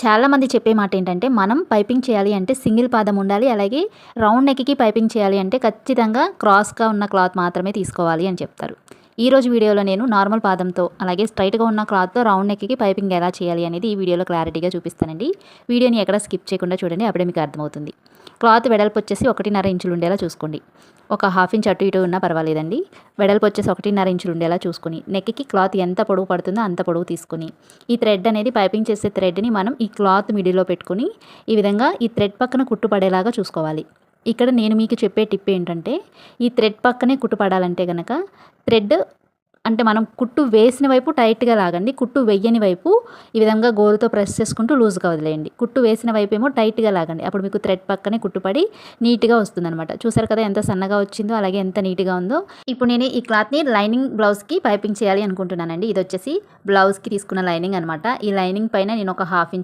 చాలామంది చెప్పే మాట ఏంటంటే మనం పైపింగ్ చేయాలి అంటే సింగిల్ పాదం ఉండాలి. అలాగే రౌండ్ నెక్కి పైపింగ్ చేయాలి అంటే ఖచ్చితంగా క్రాస్‌గా ఉన్న క్లాత్ మాత్రమే తీసుకోవాలి అని చెప్తారు. ఈరోజు వీడియోలో నేను నార్మల్ పాదంతో అలాగే స్ట్రైట్‌గా ఉన్న క్లాత్‌తో రౌండ్ నెక్కి పైపింగ్ ఎలా చేయాలి అనేది ఈ వీడియోలో క్లారిటీగా చూపిస్తానండి. వీడియోని ఎక్కడ స్కిప్ చేయకుండా చూడండి, అప్పుడే మీకు అర్థమవుతుంది. క్లాత్ వెడల్పు వచ్చేసి 1.5 ఇంచులు ఉండేలా చూసుకోండి. ఒక హాఫ్ ఇంచ్ అటు ఇటు ఉన్నా పర్వాలేదండి. వెడల్పు వచ్చేసి 1.5 ఇంచులు ఉండేలా చూసుకొని నెక్కి క్లాత్ ఎంత పొడవు పడుతుందో అంత పొడవు తీసుకొని ఈ థ్రెడ్ అనేది పైపింగ్ చేసే థ్రెడ్ని మనం ఈ క్లాత్ మిడిల్లో పెట్టుకొని ఈ విధంగా ఈ థ్రెడ్ పక్కన కుట్టు పడేలాగా చూసుకోవాలి. ఇక్కడ నేను మీకు చెప్పే టిప్ ఏంటంటే ఈ థ్రెడ్ పక్కనే కుట్టు పడాలంటే గనక థ్రెడ్ అంటే మనం కుట్టు వేసిన వైపు టైట్గా లాగండి. కుట్టు వెయ్యని వైపు ఈ విధంగా గోరుతో ప్రెస్ చేసుకుంటూ లూజ్గా వదిలేయండి. కుట్టు వేసిన వైపు ఏమో టైట్గా లాగండి. అప్పుడు మీకు థ్రెడ్ పక్కనే కుట్టుపడి నీట్గా వస్తుందన్నమాట. చూసారు కదా ఎంత సన్నగా వచ్చిందో, అలాగే ఎంత నీట్గా ఉందో. ఇప్పుడు నేను ఈ క్లాత్ని లైనింగ్ బ్లౌజ్కి పైపింగ్ చేయాలి అనుకుంటున్నానండి. ఇది వచ్చేసి బ్లౌజ్కి తీసుకున్న లైనింగ్ అనమాట. ఈ లైనింగ్ పైన నేను ఒక హాఫ్ ఇంచ్